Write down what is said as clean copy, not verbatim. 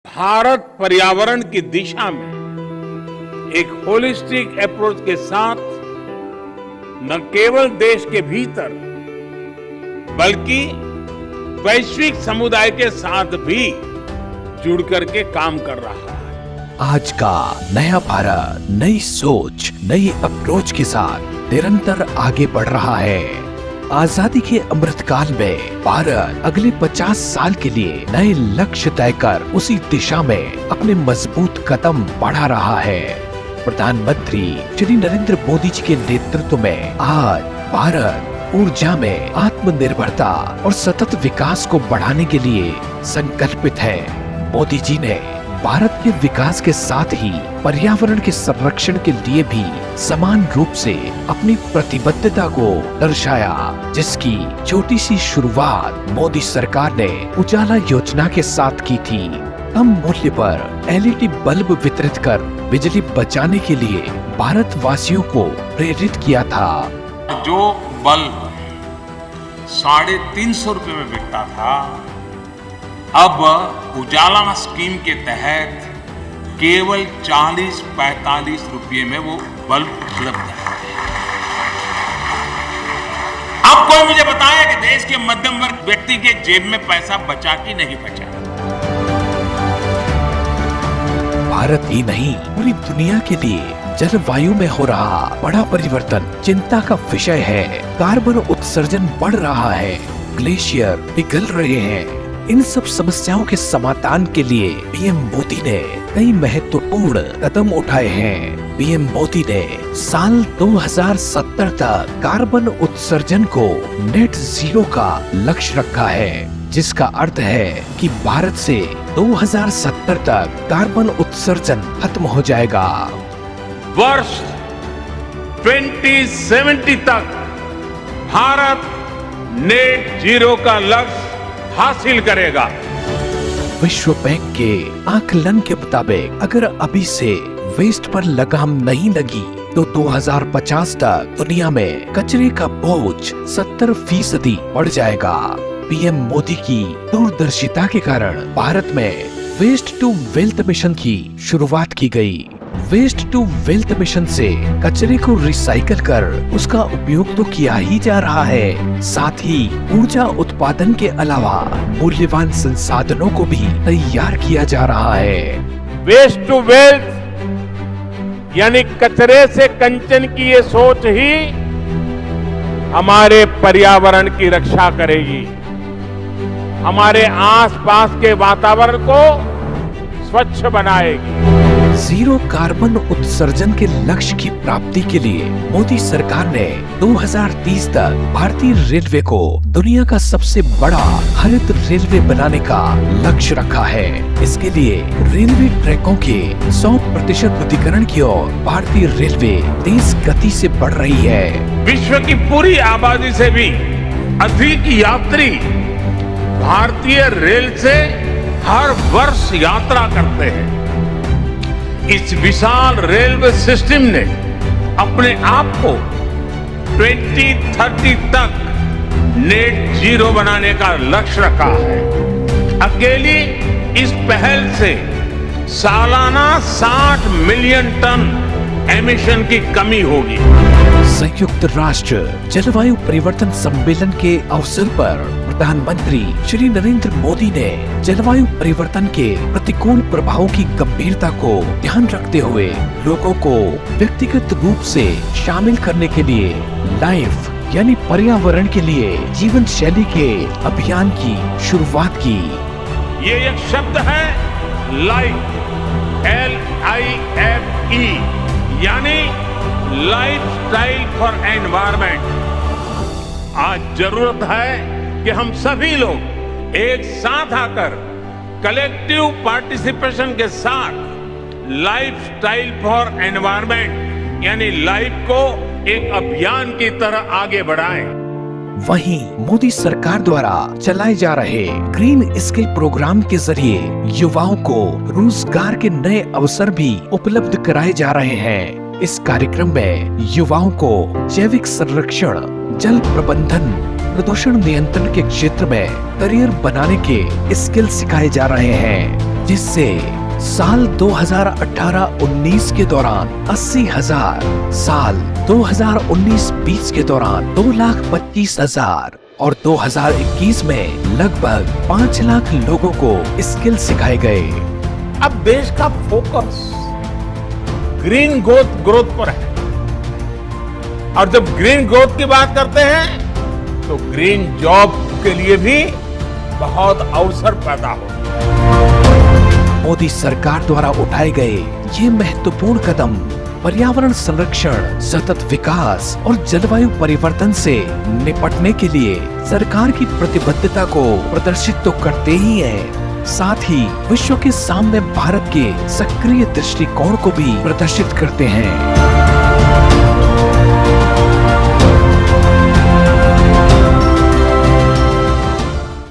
भारत पर्यावरण की दिशा में एक होलिस्टिक अप्रोच के साथ न केवल देश के भीतर बल्कि वैश्विक समुदाय के साथ भी जुड़ करके काम कर रहा है। आज का नया भारत नई सोच नई अप्रोच के साथ निरंतर आगे बढ़ रहा है। आजादी के अमृतकाल में भारत अगले 50 साल के लिए नए लक्ष्य तय कर उसी दिशा में अपने मजबूत कदम बढ़ा रहा है। प्रधानमंत्री श्री नरेंद्र मोदी जी के नेतृत्व में आज भारत ऊर्जा में आत्मनिर्भरता और सतत विकास को बढ़ाने के लिए संकल्पित है। मोदी जी ने भारत के विकास के साथ ही पर्यावरण के संरक्षण के लिए भी समान रूप से अपनी प्रतिबद्धता को दर्शाया, जिसकी छोटी सी शुरुआत मोदी सरकार ने उजाला योजना के साथ की थी। कम मूल्य पर एलईडी बल्ब वितरित कर बिजली बचाने के लिए भारतवासियों को प्रेरित किया था। जो बल्ब 350 रुपए में बिकता था, अब उजाला स्कीम के तहत केवल 40-45 रुपये में वो बल्ब उपलब्ध है। अब कोई मुझे बताए कि देश के मध्यम वर्ग व्यक्ति के जेब में पैसा बचा कि नहीं बचा। भारत ही नहीं पूरी दुनिया के लिए जलवायु में हो रहा बड़ा परिवर्तन चिंता का विषय है। कार्बन उत्सर्जन बढ़ रहा है, ग्लेशियर पिघल रहे हैं। इन सब समस्याओं के समाधान के लिए पीएम मोदी ने कई महत्वपूर्ण कदम उठाए हैं। पीएम मोदी ने साल 2070 तक कार्बन उत्सर्जन को नेट जीरो का लक्ष्य रखा है, जिसका अर्थ है कि भारत से 2070 तक कार्बन उत्सर्जन खत्म हो जाएगा। वर्ष 2070 तक भारत नेट जीरो का लक्ष्य हासिल करेगा। विश्व बैंक के आकलन के मुताबिक अगर अभी से वेस्ट पर लगाम नहीं लगी तो 2050 तक दुनिया में कचरे का बोझ 70% बढ़ जाएगा। पीएम मोदी की दूरदर्शिता के कारण भारत में वेस्ट टू वेल्थ मिशन की शुरुआत की गई। वेस्ट टू वेल्थ मिशन से कचरे को रिसाइकल कर उसका उपयोग तो किया ही जा रहा है, साथ ही ऊर्जा उत्पादन के अलावा मूल्यवान संसाधनों को भी तैयार किया जा रहा है। वेस्ट टू वेल्थ यानी कचरे से कंचन की ये सोच ही हमारे पर्यावरण की रक्षा करेगी, हमारे आसपास के वातावरण को स्वच्छ बनाएगी। जीरो कार्बन उत्सर्जन के लक्ष्य की प्राप्ति के लिए मोदी सरकार ने 2030 तक भारतीय रेलवे को दुनिया का सबसे बड़ा हरित रेलवे बनाने का लक्ष्य रखा है। इसके लिए रेलवे ट्रैकों के 100% उद्यीकरण की ओर भारतीय रेलवे तेज गति से बढ़ रही है। विश्व की पूरी आबादी से भी अधिक यात्री भारतीय रेल से हर वर्ष यात्रा करते हैं। इस विशाल रेलवे सिस्टम ने अपने आप को 2030 तक नेट जीरो बनाने का लक्ष्य रखा है। अकेली इस पहल से सालाना 60 मिलियन टन एमिशन की कमी होगी। संयुक्त राष्ट्र जलवायु परिवर्तन सम्मेलन के अवसर पर प्रधानमंत्री श्री नरेंद्र मोदी ने जलवायु परिवर्तन के प्रतिकूल प्रभावों की गंभीरता को ध्यान रखते हुए लोगों को व्यक्तिगत रूप से शामिल करने के लिए लाइफ यानी पर्यावरण के लिए जीवन शैली के अभियान की शुरुआत की। ये एक शब्द है लाइफ, LIFE यानी लाइफ स्टाइल फॉर एनवायरमेंट। आज जरूरत है कि हम सभी लोग एक साथ आकर कलेक्टिव पार्टिसिपेशन के साथ लाइफ स्टाइल फॉर एनवायरमेंट यानी लाइफ को एक अभियान की तरह आगे बढ़ाएं। वहीं मोदी सरकार द्वारा चलाए जा रहे ग्रीन स्किल प्रोग्राम के जरिए युवाओं को रोजगार के नए अवसर भी उपलब्ध कराए जा रहे हैं। इस कार्यक्रम में युवाओं को जैविक संरक्षण, जल प्रबंधन, प्रदूषण नियंत्रण के क्षेत्र में करियर बनाने के स्किल सिखाए जा रहे हैं। जिससे साल 2018-19 के दौरान 80,000, साल 2019-20 के दौरान 2,25,000 और 2021 में लगभग 5 लाख लोगों को स्किल सिखाए गए। अब देश का फोकस ग्रीन ग्रोथ पर है और जब ग्रीन ग्रोथ की बात करते हैं तो ग्रीन जॉब के लिए भी बहुत अवसर पैदा हो। मोदी सरकार द्वारा उठाए गए ये महत्वपूर्ण कदम पर्यावरण संरक्षण, सतत विकास और जलवायु परिवर्तन से निपटने के लिए सरकार की प्रतिबद्धता को प्रदर्शित तो करते ही हैं, साथ ही विश्व के सामने भारत के सक्रिय दृष्टिकोण को भी प्रदर्शित करते हैं।